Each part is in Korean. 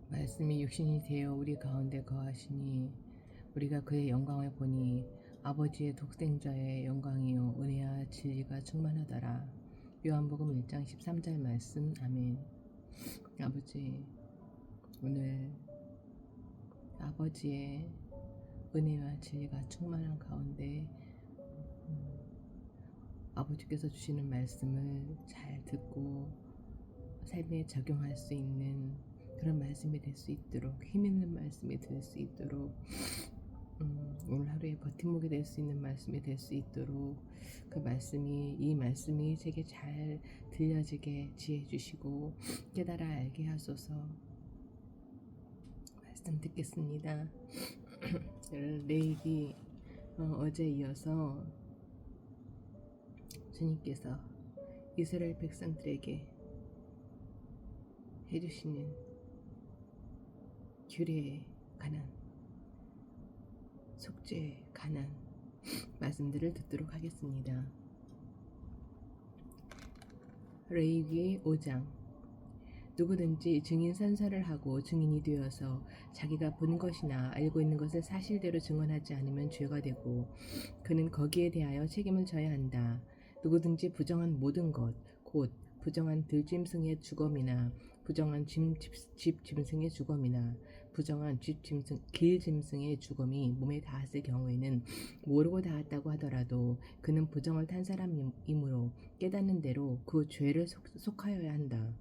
말씀이 육신이 되어 우리 가운데 거하시니 우리가 그의 영광을 보니 아버지의 독생자의 영광이요 은혜와 진리가 충만하더라. 요한복음 1장 13절 말씀. 아멘. 아버지, 오늘 아버지의 은혜와 진리가 충만한 가운데 아버지께서 주시는 말씀을 잘 듣고 삶에 적용할 수 있는 그런 말씀이 될 수 있도록, 힘있는 말씀이 될 수 있도록, 오늘 하루에 버팀목이 될 수 있는 말씀이 될 수 있도록 이 말씀이 제게 잘 들려지게 지혜 주시고 깨달아 알게 하소서. 말씀 듣겠습니다. 레이기 어제 이어서 주님께서 이스라엘 백성들에게 해주시는 규례에 관한, 속죄에 관한 말씀들을 듣도록 하겠습니다. 레위기 5장. 누구든지 증인 선서를 하고 증인이 되어서 자기가 본 것이나 알고 있는 것을 사실대로 증언하지 않으면 죄가 되고 그는 거기에 대하여 책임을 져야 한다. 누구든지 부정한 모든 것, 곧 부정한 들짐승의 주검이나 부정한 집짐승의 주검이나 부정한 길짐승의 주검이 몸에 닿았을 경우에는 모르고 닿았다고 하더라도 그는 부정을 탄 사람이므로 깨닫는 대로 그 죄를 속하여야 한다.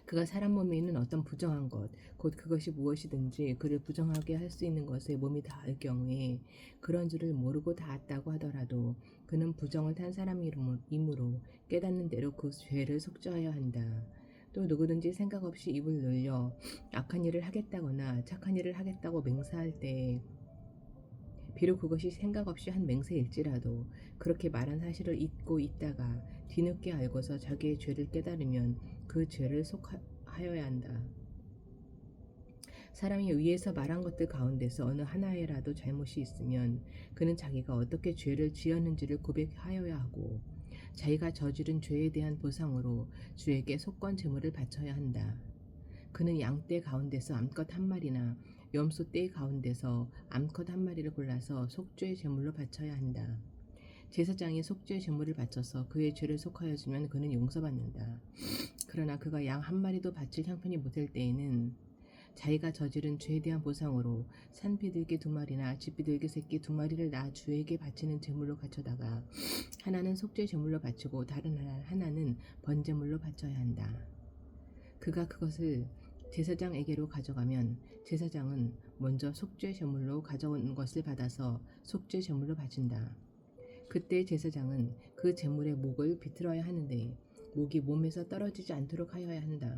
그가 사람 몸에 있는 어떤 부정한 것, 곧 그것이 무엇이든지 그를 부정하게 할 수 있는 것에 몸이 닿을 경우에 그런 줄을 모르고 닿았다고 하더라도 그는 부정을 탄 사람이므로 깨닫는 대로 그 죄를 속죄하여 한다. 또 누구든지 생각 없이 입을 놀려 악한 일을 하겠다거나 착한 일을 하겠다고 맹세할 때에 비록 그것이 생각 없이 한 맹세일지라도 그렇게 말한 사실을 잊고 있다가 뒤늦게 알고서 자기의 죄를 깨달으면 그 죄를 속하여야 한다. 사람이 의에서 말한 것들 가운데서 어느 하나에라도 잘못이 있으면 그는 자기가 어떻게 죄를 지었는지를 고백하여야 하고 자기가 저지른 죄에 대한 보상으로 주에게 속건 제물을 바쳐야 한다. 그는 양떼 가운데서 암컷 한 마리나 염소 떼 가운데서 암컷 한 마리를 골라서 속죄 제물로 바쳐야 한다. 제사장이 속죄 제물을 바쳐서 그의 죄를 속하여 주면 그는 용서받는다. 그러나 그가 양 한 마리도 바칠 형편이 못할 때에는 자기가 저지른 죄에 대한 보상으로 산비둘기 2마리나 집비둘기 새끼 2마리를 낳아 주에게 바치는 제물로 바쳐다가 하나는 속죄 제물로 바치고 다른 하나는 번제물로 바쳐야 한다. 그가 그것을 제사장에게로 가져가면 제사장은 먼저 속죄 제물로 가져온 것을 받아서 속죄 제물로 바친다. 그때 제사장은 그 제물의 목을 비틀어야 하는데 목이 몸에서 떨어지지 않도록 하여야 한다.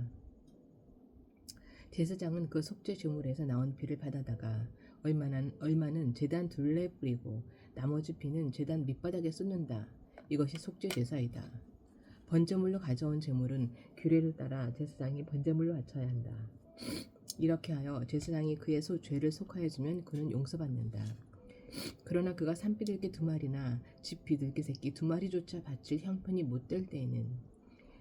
제사장은 그 속죄 제물에서 나온 피를 받아다가 얼마는 제단 둘레에 뿌리고 나머지 피는 제단 밑바닥에 쏟는다. 이것이 속죄 제사이다. 번제물로 가져온 제물은 규례를 따라 제사장이 번제물로 바쳐야 한다. 이렇게 하여 제사장이 그의 죄를 속하여 주면 그는 용서받는다. 그러나 그가 산비둘기 2마리나 집비둘기 새끼 2마리조차 바칠 형편이 못될 때에는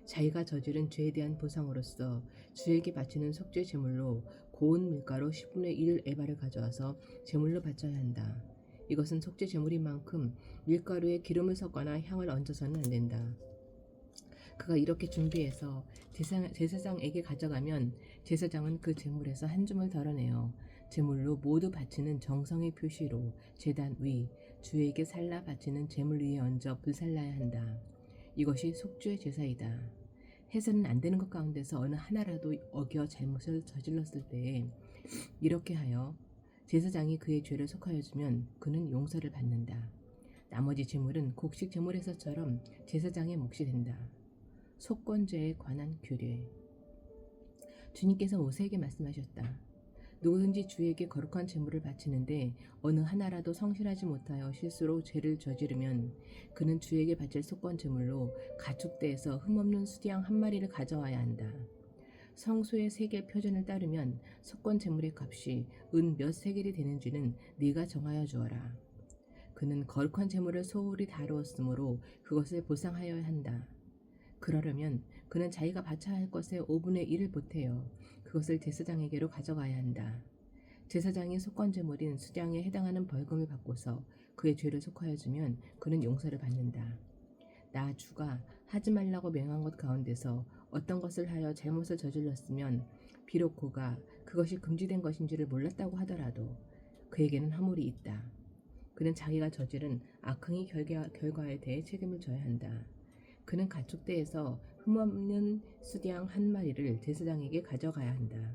자기가 저지른 죄에 대한 보상으로서 주에게 바치는 속죄 제물로 고운 밀가루 10분의 1 에바를 가져와서 제물로 바쳐야 한다. 이것은 속죄 제물인 만큼 밀가루에 기름을 섞거나 향을 얹어서는 안 된다. 그가 이렇게 준비해서 제사장에게 가져가면 제사장은 그 제물에서 한 줌을 덜어내어 제물로 모두 바치는 정성의 표시로 제단 위 주에게 살라 바치는 제물 위에 얹어 불살라야 한다. 이것이 속죄 제사이다. 해서는 안 되는 것 가운데서 어느 하나라도 어겨 잘못을 저질렀을 때에 이렇게 하여 제사장이 그의 죄를 속하여 주면 그는 용서를 받는다. 나머지 제물은 곡식 제물에서처럼 제사장의 몫이 된다. 속건죄에 관한 규례. 주님께서 모세에게 말씀하셨다. 누구든지 주에게 거룩한 제물을 바치는데 어느 하나라도 성실하지 못하여 실수로 죄를 저지르면 그는 주에게 바칠 속건 제물로 가축대에서 흠없는 수양 1마리를 가져와야 한다. 성소의 세겔 표준을 따르면 속건 제물의 값이 은 몇 세겔이 되는지는 네가 정하여 주어라. 그는 거룩한 제물을 소홀히 다루었으므로 그것을 보상하여야 한다. 그러려면 그는 자기가 바쳐야 할 것의 5분의 1을 보태어 그것을 제사장에게로 가져가야 한다. 제사장이 속건제물인 수량에 해당하는 벌금을 받고서 그의 죄를 속하여 주면 그는 용서를 받는다. 나 주가 하지 말라고 명한 것 가운데서 어떤 것을 하여 잘못을 저질렀으면 비록 그가 그것이 금지된 것인지를 몰랐다고 하더라도 그에게는 화물이 있다. 그는 자기가 저지른 악행의 결과에 대해 책임을 져야 한다. 그는 가축대에서 흠없는 수양 한 마리를 제사장에게 가져가야 한다.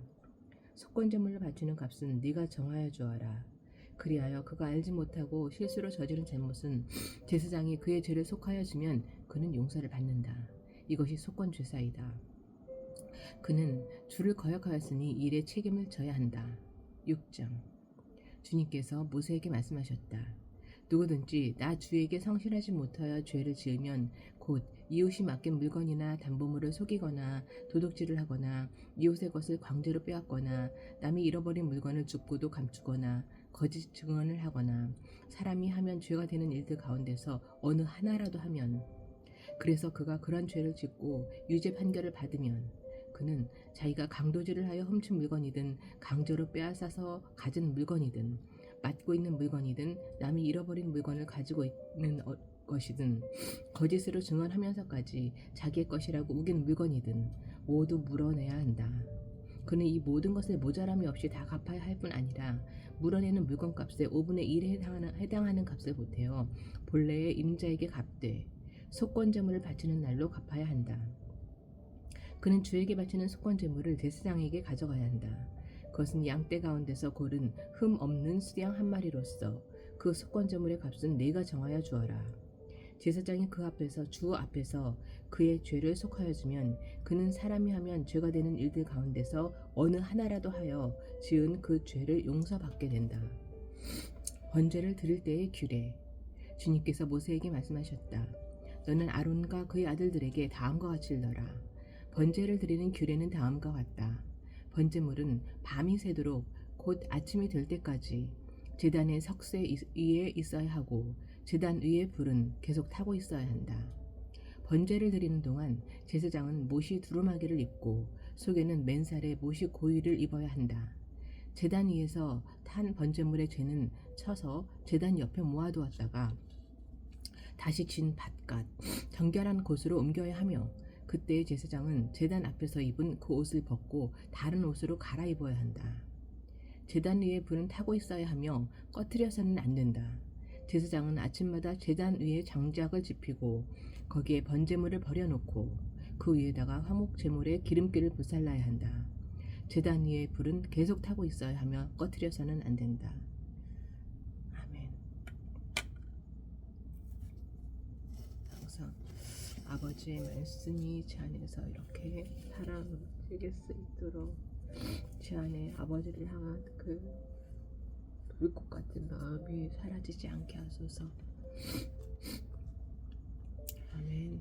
속건제물로 바치는 값은 네가 정하여 주어라. 그리하여 그가 알지 못하고 실수로 저지른 잘못은 제사장이 그의 죄를 속하여 주면 그는 용서를 받는다. 이것이 속건죄사이다. 그는 주를 거역하였으니 일에 책임을 져야 한다. 6장 주님께서 모세에게 말씀하셨다. 누구든지 나 주에게 성실하지 못하여 죄를 지으면 곧 이웃이 맡긴 물건이나 담보물을 속이거나 도둑질을 하거나 이웃의 것을 강제로 빼앗거나 남이 잃어버린 물건을 줍고도 감추거나 거짓 증언을 하거나 사람이 하면 죄가 되는 일들 가운데서 어느 하나라도 하면 그래서 그가 그런 죄를 짓고 유죄 판결을 받으면 그는 자기가 강도질을 하여 훔친 물건이든 강제로 빼앗아서 가진 물건이든 맡고 있는 물건이든 남이 잃어버린 물건을 가지고 있는 것이든 거짓으로 증언하면서까지 자기의 것이라고 우긴 물건이든 모두 물어내야 한다. 그는 이 모든 것을 모자람이 없이 다 갚아야 할 뿐 아니라 물어내는 물건값의 5분의 1에 해당하는 값을 보태어 본래의 임자에게 갚되 속건제물을 바치는 날로 갚아야 한다. 그는 주에게 바치는 속건제물을 제사장에게 가져가야 한다. 그것은 양떼 가운데서 고른 흠 없는 수양 한 마리로서 그 속건제물의 값은 네가 정하여 주어라. 제사장이 그 앞에서 주 앞에서 그의 죄를 속하여 주면 그는 사람이 하면 죄가 되는 일들 가운데서 어느 하나라도 하여 지은 그 죄를 용서받게 된다. 번제를 드릴 때의 규례. 주님께서 모세에게 말씀하셨다. 너는 아론과 그의 아들들에게 다음과 같이 일러라. 번제를 드리는 규례는 다음과 같다. 번제물은 밤이 새도록 곧 아침이 될 때까지 제단의 석쇠 위에 있어야 하고 제단 위의 불은 계속 타고 있어야 한다. 번제를 드리는 동안 제사장은 못이 두루마기를 입고 속에는 맨살에 못이 고이를 입어야 한다. 제단 위에서 탄 번제물의 죄는 쳐서 제단 옆에 모아두었다가 다시 진 밭갓 정결한 곳으로 옮겨야 하며 그때의 제사장은 제단 앞에서 입은 그 옷을 벗고 다른 옷으로 갈아입어야 한다. 제단 위에 불은 타고 있어야 하며 꺼트려서는 안 된다. 제사장은 아침마다 제단 위에 장작을 지피고 거기에 번제물을 버려놓고 그 위에다가 화목제물에 기름기를 불살라야 한다. 제단 위에 불은 계속 타고 있어야 하며 꺼트려서는 안 된다. 아멘. 항상 아버지의 말씀이 제 안에서 이렇게 살아지게 수 있도록 제 안에 아버지를 향한 그 불꽃 같은 마음이 사라지지 않게 하소서. 아멘.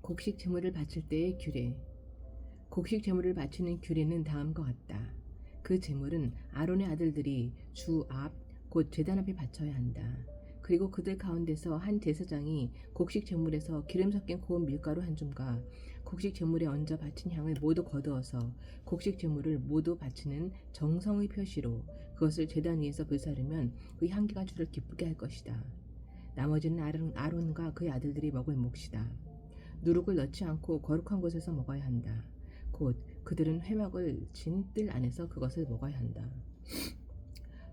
곡식 제물을 바칠 때의 규례. 곡식 제물을 바치는 규례는 다음과 같다. 그 제물은 아론의 아들들이 주 앞 곧 제단 앞에 바쳐야 한다. 그리고 그들 가운데서 한 제사장이 곡식 제물에서 기름 섞인 고운 밀가루 한 줌과 곡식 제물에 얹어 바친 향을 모두 거두어서 곡식 제물을 모두 바치는 정성의 표시로 그것을 제단 위에서 불사르면 그 향기가 주를 기쁘게 할 것이다. 나머지는 아론과 그의 아들들이 먹을 몫이다. 누룩을 넣지 않고 거룩한 곳에서 먹어야 한다. 곧 그들은 회막을 진 뜰 안에서 그것을 먹어야 한다.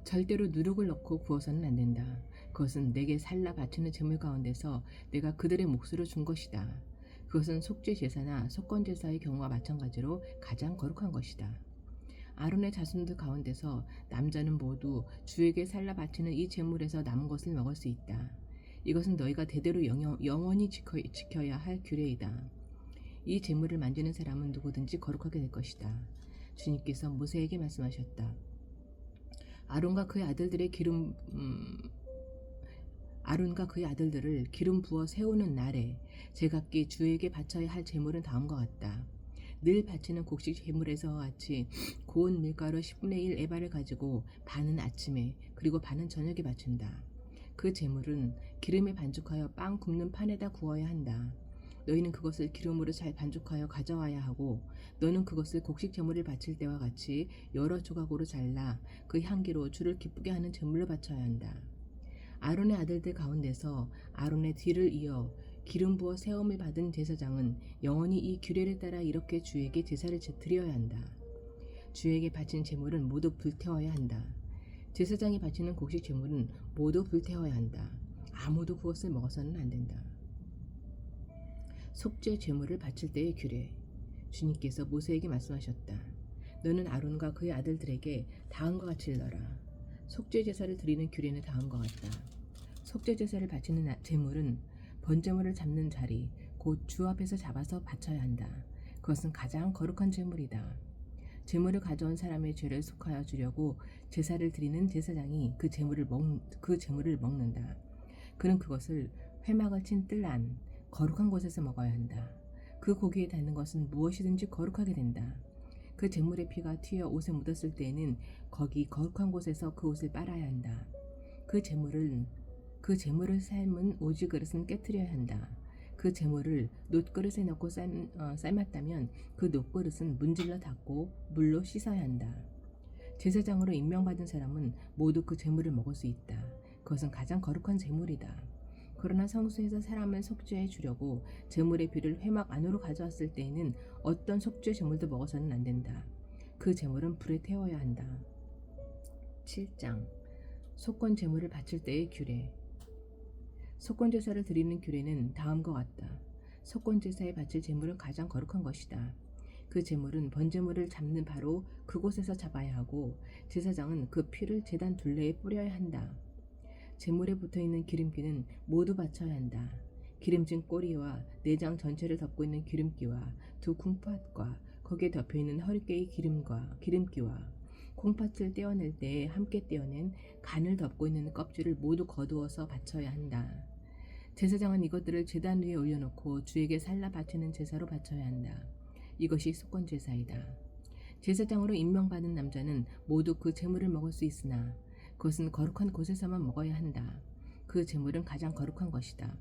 절대로 누룩을 넣고 구워서는 안 된다. 그것은 내게 살라 바치는 제물 가운데서 내가 그들의 몫으로 준 것이다. 그것은 속죄 제사나 속건 제사의 경우와 마찬가지로 가장 거룩한 것이다. 아론의 자손들 가운데서 남자는 모두 주에게 살라 바치는 이 제물에서 남은 것을 먹을 수 있다. 이것은 너희가 대대로 영원히 지켜야 할 규례이다. 이 제물을 만지는 사람은 누구든지 거룩하게 될 것이다. 주님께서 모세에게 말씀하셨다. 아론과 그의 아들들을 기름 부어 세우는 날에 제각기 주에게 바쳐야 할 제물은 다음과 같다. 늘 바치는 곡식 제물에서와 같이 고운 밀가루 10분의 1 에바를 가지고 반은 아침에 그리고 반은 저녁에 바친다. 그 제물은 기름에 반죽하여 빵 굽는 판에다 구워야 한다. 너희는 그것을 기름으로 잘 반죽하여 가져와야 하고 너는 그것을 곡식 제물을 바칠 때와 같이 여러 조각으로 잘라 그 향기로 주를 기쁘게 하는 제물로 바쳐야 한다. 아론의 아들들 가운데서 아론의 뒤를 이어 기름 부어 세움을 받은 제사장은 영원히 이 규례를 따라 이렇게 주에게 제사를 드려야 한다. 주에게 바친 제물은 모두 불태워야 한다. 제사장이 바치는 곡식 제물은 모두 불태워야 한다. 아무도 그것을 먹어서는 안 된다. 속죄 제물을 바칠 때의 규례. 주님께서 모세에게 말씀하셨다. 너는 아론과 그의 아들들에게 다음과 같이 일러라. 속죄 제사를 드리는 규례는 다음과 같다. 속죄 제사를 바치는 제물은 번제물을 잡는 자리, 곧 주 앞에서 잡아서 바쳐야 한다. 그것은 가장 거룩한 제물이다. 제물을 가져온 사람의 죄를 속하여 주려고 제사를 드리는 제사장이 그 제물을 먹는다. 그는 그것을 회막을 친 뜰 안, 거룩한 곳에서 먹어야 한다. 그 고기에 닿는 것은 무엇이든지 거룩하게 된다. 그 제물의 피가 튀어 옷에 묻었을 때에는 거기 거룩한 곳에서 그 옷을 빨아야 한다. 그 제물을 삶은 오지 그릇은 깨트려야 한다. 그 제물을 놋그릇에 넣고 삶았다면 그 놋그릇은 문질러 닦고 물로 씻어야 한다. 제사장으로 임명받은 사람은 모두 그 제물을 먹을 수 있다. 그것은 가장 거룩한 제물이다. 그러나 성소에서 사람을 속죄해 주려고 제물의 피를 회막 안으로 가져왔을 때에는 어떤 속죄 제물도 먹어서는 안 된다. 그 제물은 불에 태워야 한다. 7장 속건 제물을 바칠 때의 규례. 속건 제사를 드리는 규례는 다음과 같다. 속건 제사에 바칠 제물은 가장 거룩한 것이다. 그 제물은 번제물을 잡는 바로 그곳에서 잡아야 하고 제사장은 그 피를 제단 둘레에 뿌려야 한다. 제물에 붙어있는 기름기는 모두 바쳐야 한다. 기름진 꼬리와 내장 전체를 덮고 있는 기름기와 두 콩팥과 거기에 덮여있는 허리깨의 기름기와 콩팥을 떼어낼 때에 함께 떼어낸 간을 덮고 있는 껍질을 모두 거두어서 바쳐야 한다. 제사장은 이것들을 제단 위에 올려놓고 주에게 살라 바치는 제사로 바쳐야 한다. 이것이 속건 제사이다. 제사장으로 임명받은 남자는 모두 그 제물을 먹을 수 있으나 그것은 거룩한 곳에서만 먹어야 한다. 그 제물은 가장 거룩한 것이다.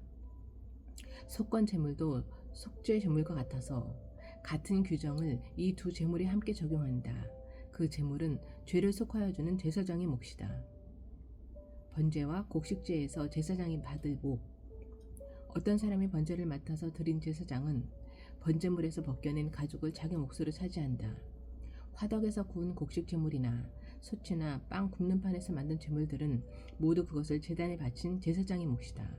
속건 제물도 속죄 제물과 같아서 같은 규정을 이 두 제물에 함께 적용한다. 그 제물은 죄를 속하여 주는 제사장의 몫이다. 번제와 곡식제에서 제사장이 받을 목. 어떤 사람이 번제를 맡아서 드린 제사장은 번제물에서 벗겨낸 가죽을 자기 몫으로 차지한다. 화덕에서 구운 곡식 제물이나 소치나 빵 굽는 판에서 만든 제물들은 모두 그것을 제단에 바친 제사장의 몫이다.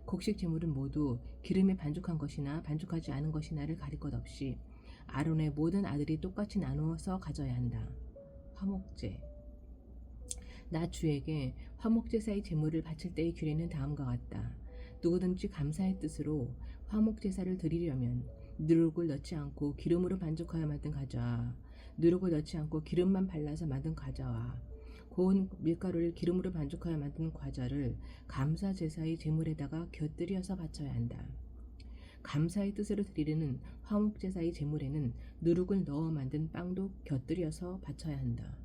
곡식 제물은 모두 기름에 반죽한 것이나 반죽하지 않은 것이나를 가릴 것 없이 아론의 모든 아들이 똑같이 나누어서 가져야 한다. 화목제. 나 주에게 화목제사의 제물을 바칠 때의 규례는 다음과 같다. 누구든지 감사의 뜻으로 화목제사를 드리려면 누룩을 넣지 않고 기름으로 반죽하여 만든 과자, 누룩을 넣지 않고 기름만 발라서 만든 과자와 고운 밀가루를 기름으로 반죽하여 만든 과자를 감사 제사의 제물에다가 곁들여서 바쳐야 한다. 감사의 뜻으로 드리는 화목 제사의 제물에는 누룩을 넣어 만든 빵도 곁들여서 바쳐야 한다.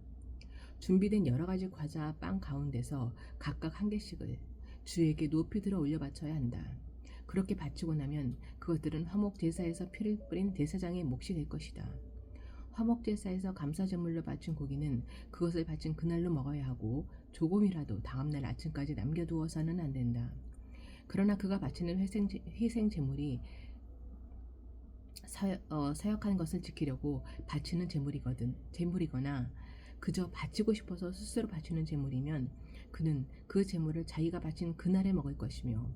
준비된 여러 가지 과자와 빵 가운데서 각각 한 개씩을 주에게 높이 들어 올려 바쳐야 한다. 그렇게 바치고 나면 그것들은 화목 제사에서 피를 뿌린 제사장의 몫이 될 것이다. 화목제사에서 감사제물로 바친 고기는 그것을 바친 그날로 먹어야 하고 조금이라도 다음날 아침까지 남겨두어서는 안 된다. 그러나 그가 바치는 희생제물이 사역한 것을 지키려고 바치는 제물이거나 그저 바치고 싶어서 스스로 바치는 제물이면 그는 그 제물을 자기가 바친 그날에 먹을 것이며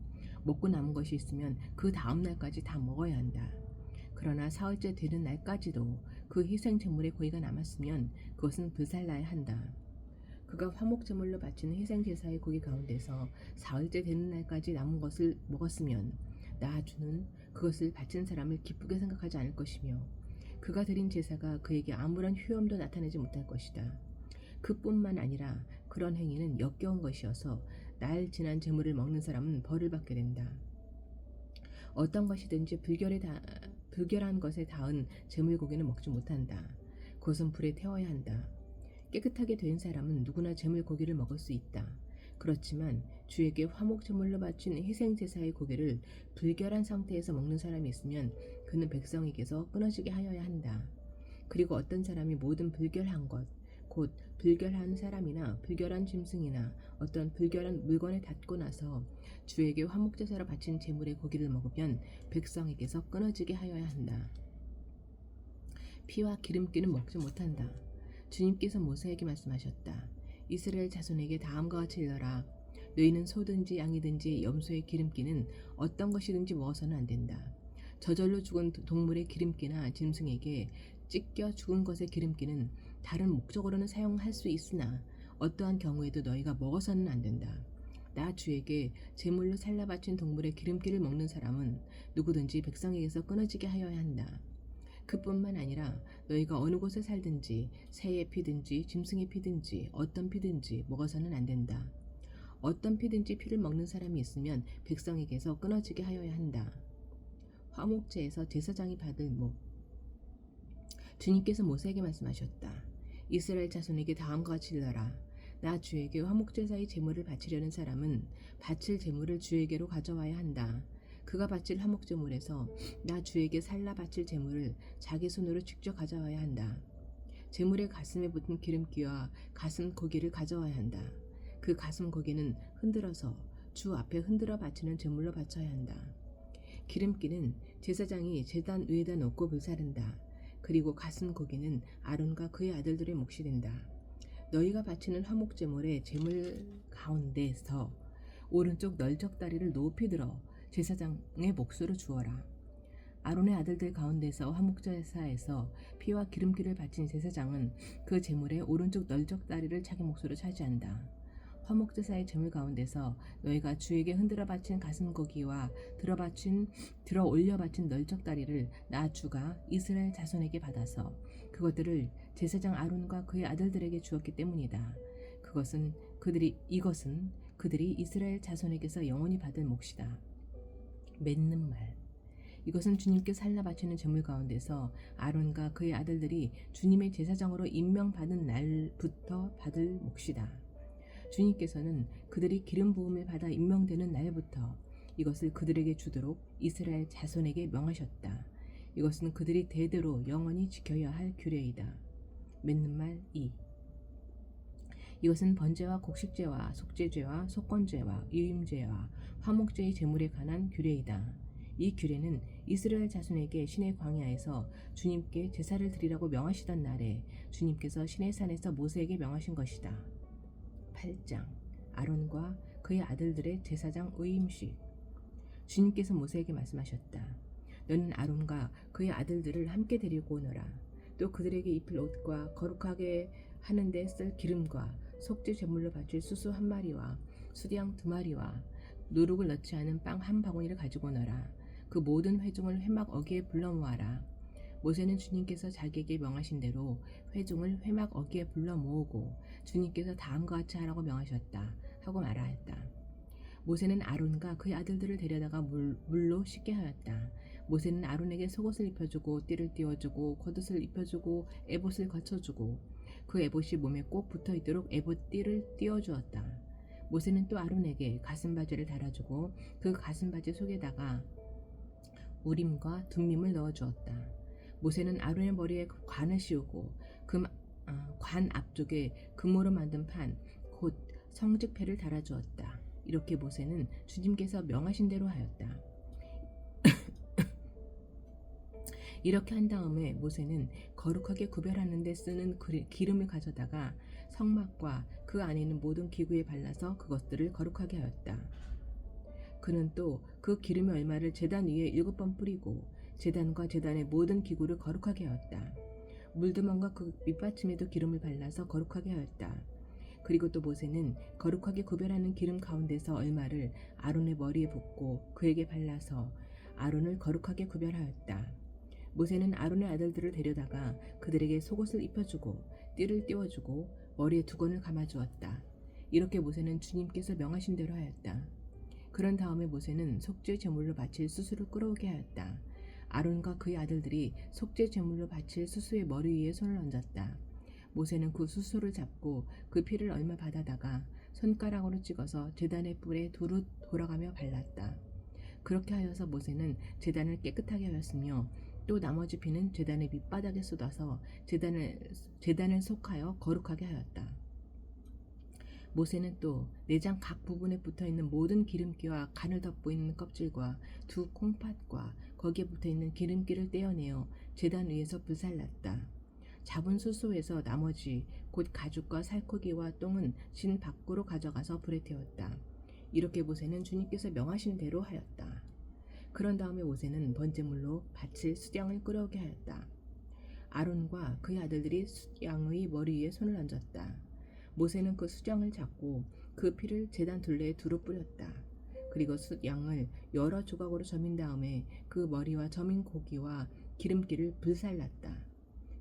먹고 남은 것이 있으면 그 다음날까지 다 먹어야 한다. 그러나 사흘째 되는 날까지도 그 희생제물의 고기가 남았으면 그것은 불살라야 한다. 그가 화목제물로 바치는 희생제사의 고기 가운데서 사흘째 되는 날까지 남은 것을 먹었으면 나 주는 그것을 바친 사람을 기쁘게 생각하지 않을 것이며 그가 드린 제사가 그에게 아무런 효험도 나타내지 못할 것이다. 그뿐만 아니라 그런 행위는 역겨운 것이어서 날 지난 제물을 먹는 사람은 벌을 받게 된다. 어떤 것이든지 불결한 것에 닿은 제물고기는 먹지 못한다. 그것은 불에 태워야 한다. 깨끗하게 된 사람은 누구나 제물고기를 먹을 수 있다. 그렇지만 주에게 화목 제물로 바친 희생 제사의 고기를 불결한 상태에서 먹는 사람이 있으면 그는 백성에게서 끊어지게 하여야 한다. 그리고 어떤 사람이 모든 불결한 것, 곧 불결한 사람이나 불결한 짐승이나 어떤 불결한 물건에 닿고 나서 주에게 화목 제사로 바친 제물의 고기를 먹으면 백성에게서 끊어지게 하여야 한다. 피와 기름기는 먹지 못한다. 주님께서 모세에게 말씀하셨다. 이스라엘 자손에게 다음과 같이 일러라. 너희는 소든지 양이든지 염소의 기름기는 어떤 것이든지 먹어서는 안 된다. 저절로 죽은 동물의 기름기나 짐승에게 찢겨 죽은 것의 기름기는 다른 목적으로는 사용할 수 있으나 어떠한 경우에도 너희가 먹어서는 안 된다. 나 주에게 제물로 살라 바친 동물의 기름기를 먹는 사람은 누구든지 백성에게서 끊어지게 하여야 한다. 그뿐만 아니라 너희가 어느 곳에 살든지 새의 피든지 짐승의 피든지 어떤 피든지 먹어서는 안 된다. 어떤 피든지 피를 먹는 사람이 있으면 백성에게서 끊어지게 하여야 한다. 화목제에서 제사장이 받을 목. 주님께서 모세에게 말씀하셨다. 이스라엘 자손에게 다음과 같이 일러라. 나 주에게 화목제사의 제물을 바치려는 사람은 바칠 제물을 주에게로 가져와야 한다. 그가 바칠 화목제물에서 나 주에게 살라 바칠 제물을 자기 손으로 직접 가져와야 한다. 제물의 가슴에 붙은 기름기와 가슴 고기를 가져와야 한다. 그 가슴 고기는 흔들어서 주 앞에 흔들어 바치는 제물로 바쳐야 한다. 기름기는 제사장이 제단 위에다 놓고 불사른다. 그리고 가슴 고기는 아론과 그의 아들들의 몫이 된다. 너희가 바치는 화목제물의 제물 가운데서 오른쪽 널적 다리를 높이 들어 제사장의 몫으로 주어라. 아론의 아들들 가운데서 화목제사에서 피와 기름기를 바친 제사장은 그 제물의 오른쪽 널적 다리를 자기 몫으로 차지한다. 화목제사의 제물 가운데서 너희가 주에게 흔들어 바친 가슴고기와 들어 올려 바친 널적 다리를 나 주가 이스라엘 자손에게 받아서 그것들을 제사장 아론과 그의 아들들에게 주었기 때문이다. 이것은 그들이 이스라엘 자손에게서 영원히 받을 몫이다. 맺는 말. 이것은 주님께 살라 바치는 제물 가운데서 아론과 그의 아들들이 주님의 제사장으로 임명받은 날부터 받을 몫이다. 주님께서는 그들이 기름 부음을 받아 임명되는 날부터 이것을 그들에게 주도록 이스라엘 자손에게 명하셨다. 이것은 그들이 대대로 영원히 지켜야 할 규례이다. 맺는 말 2. 이것은 번제와 곡식제와 속죄제와 속건제와 유임제와 화목제의 제물에 관한 규례이다. 이 규례는 이스라엘 자손에게 시내 광야에서 주님께 제사를 드리라고 명하시던 날에 주님께서 시내 산에서 모세에게 명하신 것이다. 8장. 아론과 그의 아들들의 제사장 의임식. 주님께서 모세에게 말씀하셨다. 너는 아론과 그의 아들들을 함께 데리고 오너라. 또 그들에게 입힐 옷과 거룩하게 하는 데 쓸 기름과 속죄 제물로 바칠 수수 1마리와 수양 2마리와 누룩을 넣지 않은 빵 1바구니를 가지고 오너라. 그 모든 회중을 회막 어귀에 불러 모아라. 모세는 주님께서 자기에게 명하신 대로 회중을 회막 어귀에 불러 모으고 주님께서 다음과 같이 하라고 명하셨다 하고 말하였다. 모세는 아론과 그의 아들들을 데려다가 물로 씻게 하였다. 모세는 아론에게 속옷을 입혀주고 띠를 띄워주고 겉옷을 입혀주고 에봇을 거쳐주고 그 에봇이 몸에 꼭 붙어있도록 에봇 띠를 띄워주었다. 모세는 또 아론에게 가슴바지를 달아주고 그 가슴바지 속에다가 우림과 둠밈을 넣어주었다. 모세는 아론의 머리에 관을 씌우고 관 앞쪽에 금으로 만든 판, 곧 성직패를 달아주었다. 이렇게 모세는 주님께서 명하신 대로 하였다. 이렇게 한 다음에 모세는 거룩하게 구별하는 데 쓰는 기름을 가져다가 성막과 그 안에 있는 모든 기구에 발라서 그것들을 거룩하게 하였다. 그는 또 그 기름의 얼마를 제단 위에 7번 뿌리고 제단과 제단의 모든 기구를 거룩하게 하였다. 물두멍과 그 밑받침에도 기름을 발라서 거룩하게 하였다. 그리고 또 모세는 거룩하게 구별하는 기름 가운데서 얼마를 아론의 머리에 붓고 그에게 발라서 아론을 거룩하게 구별하였다. 모세는 아론의 아들들을 데려다가 그들에게 속옷을 입혀주고 띠를 띄워주고 머리에 두건을 감아주었다. 이렇게 모세는 주님께서 명하신 대로 하였다. 그런 다음에 모세는 속죄 제물로 바칠 수수를 끌어오게 하였다. 아론과 그의 아들들이 속죄 제물로 바칠 수수의 머리 위에 손을 얹었다. 모세는 그 수수를 잡고 그 피를 얼마 받아다가 손가락으로 찍어서 제단의 뿔에 두루 돌아가며 발랐다. 그렇게 하여서 모세는 제단을 깨끗하게 하였으며 또 나머지 피는 제단의 밑바닥에 쏟아서 제단을 속하여 거룩하게 하였다. 모세는 또 내장 각 부분에 붙어있는 모든 기름기와 간을 덮고 있는 껍질과 두 콩팥과 거기에 붙어있는 기름기를 떼어내어 제단 위에서 불살랐다. 잡은 수소에서 나머지 곧 가죽과 살코기와 똥은 진 밖으로 가져가서 불에 태웠다. 이렇게 모세는 주님께서 명하신 대로 하였다. 그런 다음에 모세는 번제물로 바칠 수장을 끓여오게 하였다. 아론과 그의 아들들이 숫양의 머리 위에 손을 얹었다. 모세는 그 숫양을 잡고 그 피를 제단 둘레에 두루 뿌렸다. 그리고 숫양을 여러 조각으로 저민 다음에 그 머리와 저민 고기와 기름기를 불살랐다.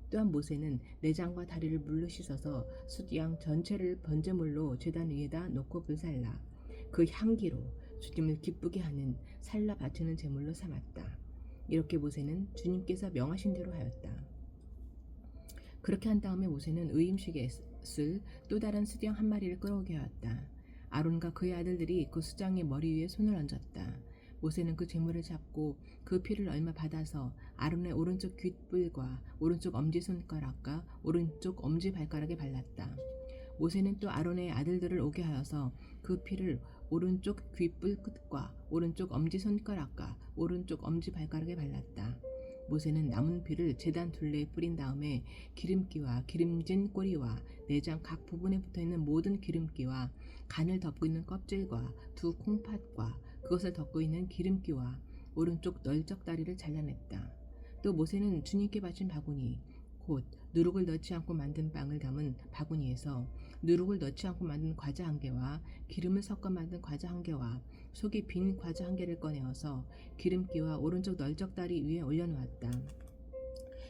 또한 모세는 내장과 다리를 물로 씻어서 숫양 전체를 번제물로 제단 위에다 놓고 불살라 그 향기로 주님을 기쁘게 하는 살라 바치는 제물로 삼았다. 이렇게 모세는 주님께서 명하신 대로 하였다. 그렇게 한 다음에 모세는 의임식에 쓸 또 다른 수장 한 마리를 끌어오게 하였다. 아론과 그의 아들들이 그 수장의 머리 위에 손을 얹었다. 모세는 그 제물을 잡고 그 피를 얼마 받아서 아론의 오른쪽 귓불과 오른쪽 엄지손가락과 오른쪽 엄지발가락에 발랐다. 모세는 또 아론의 아들들을 오게 하여서 그 피를 오른쪽 귓불 끝과 오른쪽 엄지손가락과 오른쪽 엄지발가락에 발랐다. 모세는 남은 피를 제단 둘레에 뿌린 다음에 기름기와 기름진 꼬리와 내장 각 부분에 붙어있는 모든 기름기와 간을 덮고 있는 껍질과 두 콩팥과 그것을 덮고 있는 기름기와 오른쪽 널쩍 다리를 잘라냈다. 또 모세는 주님께 바친 바구니 곧 누룩을 넣지 않고 만든 빵을 담은 바구니에서 누룩을 넣지 않고 만든 과자 한 개와 기름을 섞어 만든 과자 한 개와 속이 빈 과자 한 개를 꺼내어서 기름기와 오른쪽 널쩍 다리 위에 올려놓았다.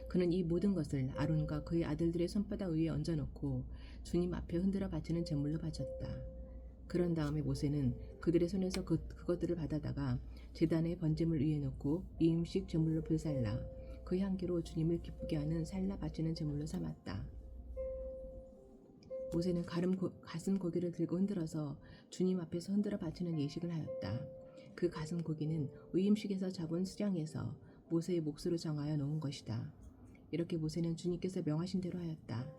그는 이 모든 것을 아론과 그의 아들들의 손바닥 위에 얹어놓고 주님 앞에 흔들어 바치는 제물로 바쳤다. 그런 다음에 모세는 그들의 손에서 그것들을 받아다가 제단의 번제물 위에 놓고 이음식 제물로 불살라 그 향기로 주님을 기쁘게 하는 살라 바치는 제물로 삼았다. 모세는 가슴 고기를 들고 흔들어서 주님 앞에서 흔들어 바치는 예식을 하였다. 그 가슴 고기는 의임식에서 잡은 수장에서 모세의 몫으로 정하여 놓은 것이다. 이렇게 모세는 주님께서 명하신 대로 하였다.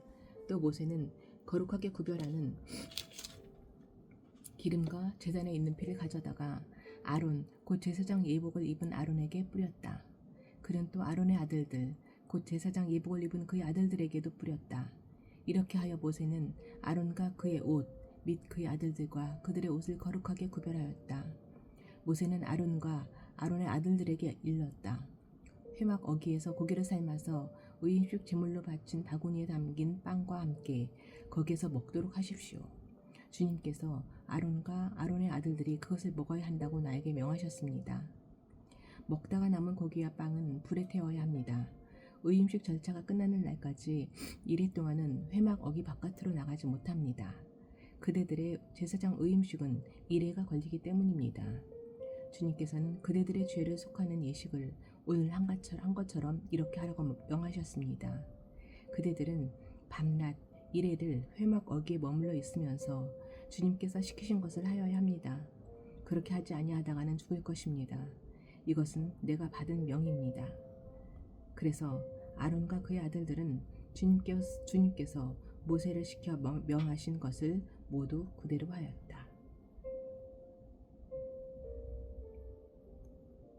또 모세는 거룩하게 구별하는 기름과 제단에 있는 피를 가져다가 아론 곧 제사장 예복을 입은 아론에게 뿌렸다. 그는 또 아론의 아들들 곧 제사장 예복을 입은 그의 아들들에게도 뿌렸다. 이렇게 하여 모세는 아론과 그의 옷 및 그의 아들들과 그들의 옷을 거룩하게 구별하였다. 모세는 아론과 아론의 아들들에게 일렀다. 회막 어기에서 고기를 삶아서 의임식 제물로 바친 바구니에 담긴 빵과 함께 거기에서 먹도록 하십시오. 주님께서 아론과 아론의 아들들이 그것을 먹어야 한다고 나에게 명하셨습니다. 먹다가 남은 고기와 빵은 불에 태워야 합니다. 의임식 절차가 끝나는 날까지 이래 동안은 회막 어기 바깥으로 나가지 못합니다. 그대들의 제사장 의임식은 이래가 걸리기 때문입니다. 주님께서는 그대들의 죄를 속하는 예식을 오늘 한 것처럼 이렇게 하라고 명하셨습니다. 그대들은 밤낮 이래를 회막 어기에 머물러 있으면서 주님께서 시키신 것을 하여야 합니다. 그렇게 하지 아니하다가는 죽을 것입니다. 이것은 내가 받은 명입니다. 그래서 아론과 그의 아들들은 주님께서 모세를 시켜 명하신 것을 모두 그대로 하였다.